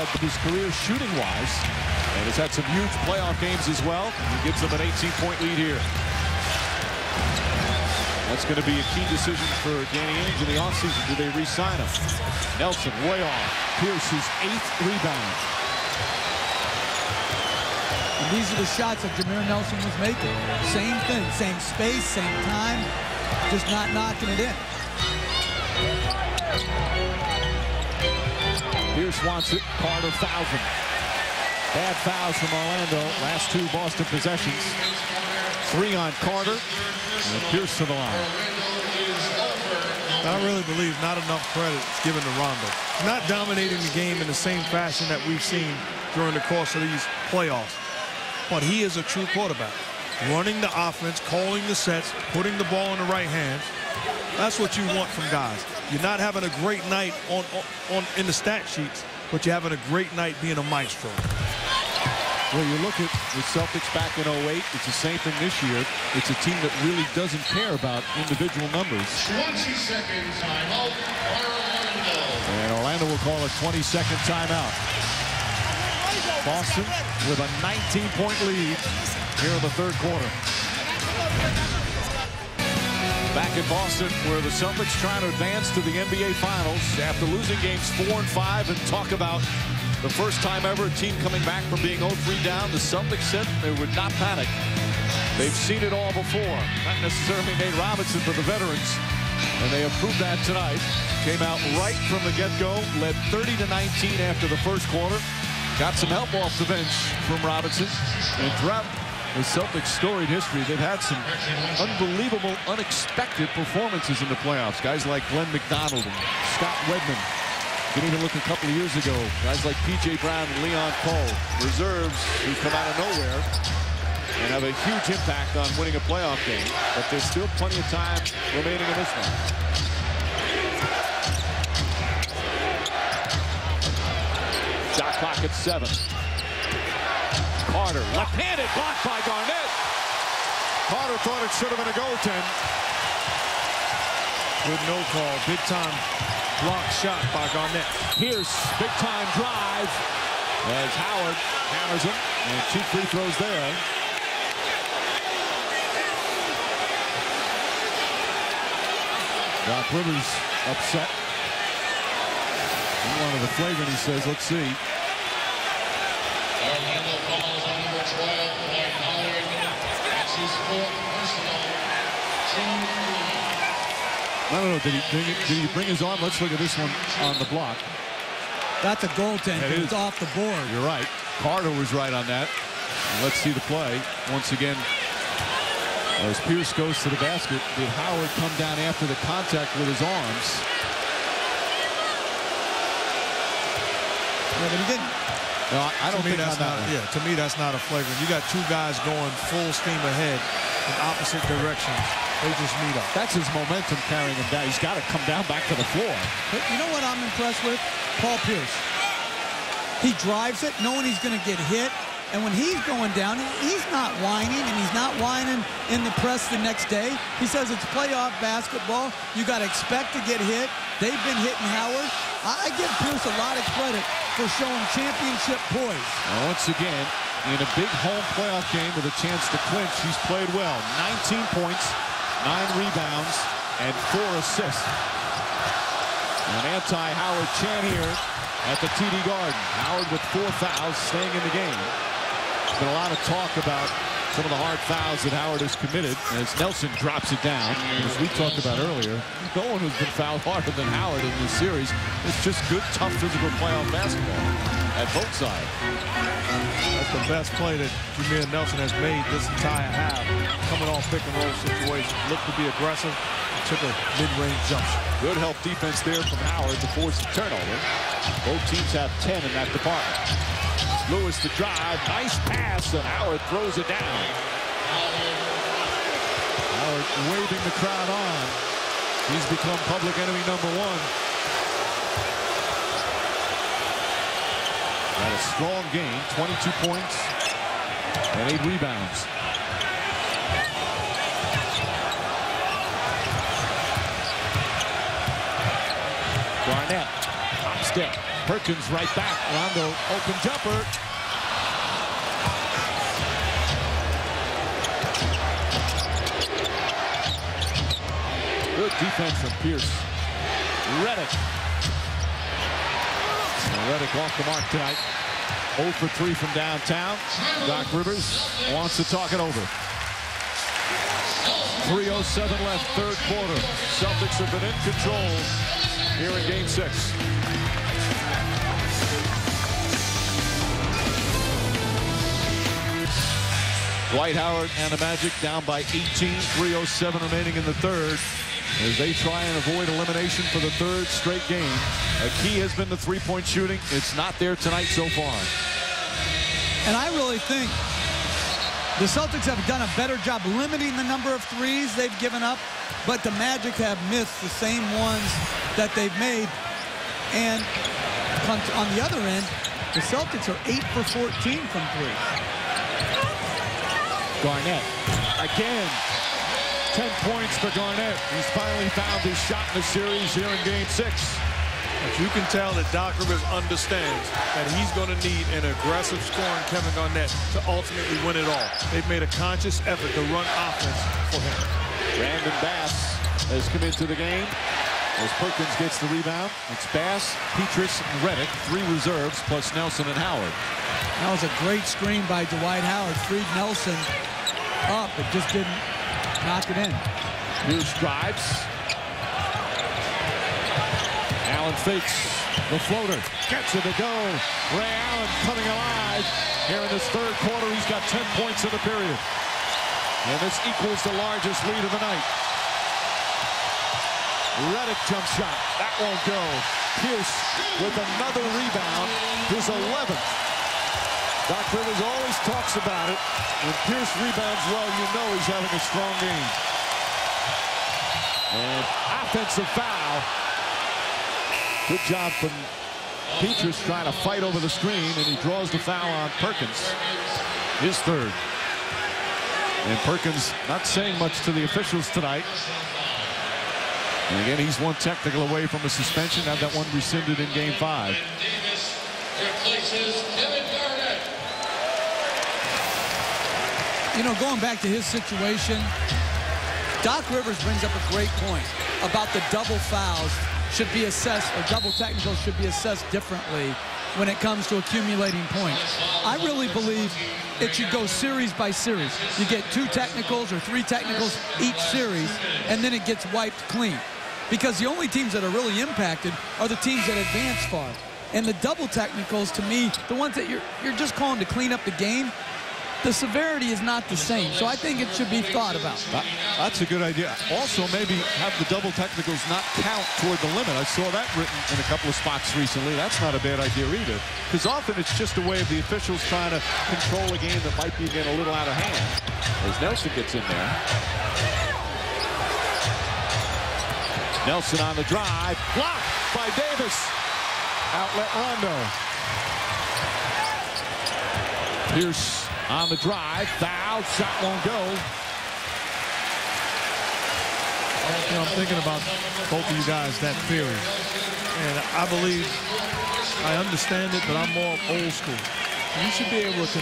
had his career shooting-wise, and has had some huge playoff games as well. He gives them an 18-point lead here. That's going to be a key decision for Danny Ainge in the offseason. Do they re-sign him? Nelson way off. Pierce's 8th rebound. And these are the shots that Jameer Nelson was making. Same thing, same space, same time, just not knocking it in. Pierce wants it. Carter fouls him. Bad fouls from Orlando. Last 2 Boston possessions. 3 on Carter. And Pierce to the line. I really believe not enough credit is given to Rondo. Not dominating the game in the same fashion that we've seen during the course of these playoffs. But he is a true quarterback. Running the offense, calling the sets, putting the ball in the right hands. That's what you want from guys. You're not having a great night in the stat sheets, but you're having a great night being a maestro. Well, you look at the Celtics back in 08, it's the same thing this year. It's a team that really doesn't care about individual numbers. 20-second timeout, Orlando. And Orlando will call a 20-second timeout. Boston with a 19-point lead here in the 3rd quarter. Back in Boston, where the Celtics trying to advance to the NBA Finals after losing games 4 and 5, and talk about the first time ever a team coming back from being 0-3 down. The Celtics said they would not panic. They've seen it all before. Not necessarily Nate Robinson, but the veterans. And they have proved that tonight. Came out right from the get-go, led 30-19 after the 1st quarter. Got some help off the bench from Robinson. And throughout the Celtics' storied history, they've had some unbelievable, unexpected performances in the playoffs. Guys like Glenn McDonald and Scott Wedman. You can even look a couple of years ago. Guys like P.J. Brown and Leon Cole. Reserves who come out of nowhere and have a huge impact on winning a playoff game. But there's still plenty of time remaining in this one. Shot clock at 7. Carter, left-handed, blocked by Garnett. Carter thought it should have been a goaltend. Good no call. Big time block shot by Garnett. Pierce, big time drive as Howard hammers him. And 2 free throws there. Doc Rivers upset. He wanted the flagrant, he says. Let's see. Orlando calls on number 12, Dwight Howard. That's his 4th personal. I don't know. Did he bring his arm? Let's look at this one on the block. That's a goaltend. It's off the board. You're right. Carter was right on that. And let's see the play once again. As Pierce goes to the basket, did Howard come down after the contact with his arms? Yeah, but he didn't. No, I don't think that's not. Yeah, to me that's not a flagrant. You got 2 guys going full steam ahead in opposite directions. They just meet up. That's his momentum carrying him down. He's got to come down back to the floor. But you know what I'm impressed with? Paul Pierce. He drives it knowing he's going to get hit. And when he's going down, he's not whining, and he's not whining in the press the next day. He says it's playoff basketball. You got to expect to get hit. They've been hitting Howard. I give Pierce a lot of credit for showing championship poise. And once again, in a big home playoff game with a chance to clinch, he's played well. 19 points, 9 rebounds, and 4 assists. An anti-Howard chant here at the TD Garden. Howard with 4 fouls, staying in the game. There's been a lot of talk about some of the hard fouls that Howard has committed as Nelson drops it down. As we talked about earlier, no one has been fouled harder than Howard in this series. It's just good, tough, physical playoff basketball at both sides. That's the best play that Jameer Nelson has made this entire half. Coming off pick and roll situation. Looked to be aggressive. Took a mid-range jump shot. Good help defense there from Howard to force the turnover. Both teams have 10 in that department. Lewis to drive. Nice pass, and Howard throws it down. Howard waving the crowd on. He's become public enemy number 1. Got a strong game, 22 points and 8 rebounds. Garnett, top step, Perkins right back. Rondo, open jumper. Good defense from Pierce. Redick. Redick off the mark tonight. 0 for 3 from downtown. Doc Rivers wants to talk it over. 3:07 left, third quarter. Celtics have been in control here in Game 6. Dwight Howard and the Magic down by 18. 3:07 remaining in the third as they try and avoid elimination for the third straight game. A key has been the three-point shooting. It's not there tonight so far. And I really think the Celtics have done a better job limiting the number of threes they've given up, but the Magic have missed the same ones that they've made. And on the other end, the Celtics are 8 for 14 from three. Garnett again. 10 points for Garnett. He's finally found his shot in the series here in Game 6. But you can tell that Doc Rivers understands that he's going to need an aggressive scoring Kevin Garnett to ultimately win it all. They've made a conscious effort to run offense for him. Brandon Bass has come into the game as Perkins gets the rebound. It's Bass, Petrus, and Redick, 3 reserves, plus Nelson and Howard. That was a great screen by Dwight Howard. Freed Nelson up, but just didn't knock it in. Pierce drives. Allen fakes the floater. Gets it to go. Ray Allen coming alive. Here in this third quarter, he's got 10 points in the period. And this equals the largest lead of the night. Redick jump shot. That won't go. Pierce with another rebound. His 11th. Doc Rivers always talks about it. When Pierce rebounds well, you know he's having a strong game. And offensive foul. Good job from Petrus trying to fight over the screen, and he draws the foul on Perkins. His third. And Perkins not saying much to the officials tonight. And again, he's one technical away from a suspension. Had that one rescinded in Game 5. Davis replaces Kevin Garnett. You know, going back to his situation, Doc Rivers brings up a great point about the double fouls should be assessed, or double technicals should be assessed differently when it comes to accumulating points. I really believe it should go series by series. You get 2 technicals or 3 technicals each series, and then it gets wiped clean. Because the only teams that are really impacted are the teams that advance far. And the double technicals, to me, the ones that you're just calling to clean up the game, the severity is not the same. So I think it should be thought about. That's a good idea. Also, maybe have the double technicals not count toward the limit. I saw that written in a couple of spots recently. That's not a bad idea either. Because often it's just a way of the officials trying to control a game that might be getting a little out of hand. As Nelson gets in there. Nelson on the drive. Blocked by Davis. Outlet Rondo. Pierce on the drive. Foul. Shot won't go. You know, I'm thinking about both of you guys, that theory. And I believe, I understand it, but I'm more old school. You should be able to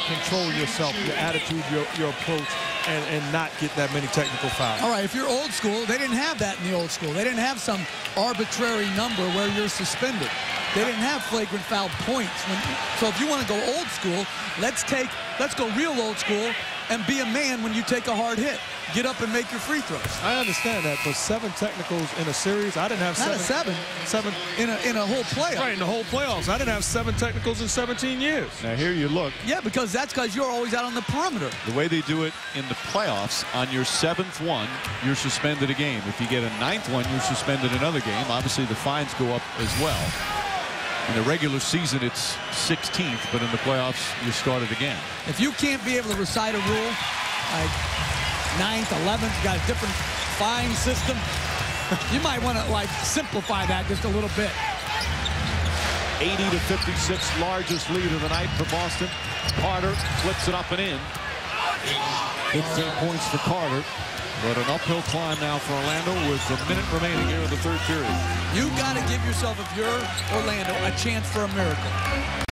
control yourself, your attitude, your approach, and not get that many technical fouls. All right, if you're old school, they didn't have that in the old school. They didn't have some arbitrary number where you're suspended. They didn't have flagrant foul points. So if you want to go old school, let's go real old school and be a man when you take a hard hit. Get up and make your free throws. I understand that, but 7 technicals in a series, I didn't have Not 7. 7 in a whole playoff. Right, in the whole playoffs. I didn't have 7 technicals in 17 years. Now here you look. Yeah, because you're always out on the perimeter. The way they do it in the playoffs, on your 7th one, you're suspended a game. If you get a 9th one, you're suspended another game. Obviously, the fines go up as well. In the regular season, it's 16th, but in the playoffs, you start it again. If you can't be able to recite a rule, like 9th, 11th, got a different fine system, you might want to simplify that just a little bit. 80-56, largest lead of the night for Boston. Carter flips it up and in. 15 points for Carter. But an uphill climb now for Orlando with a minute remaining here in the third period. You got to give yourself, if you're Orlando, a chance for a miracle.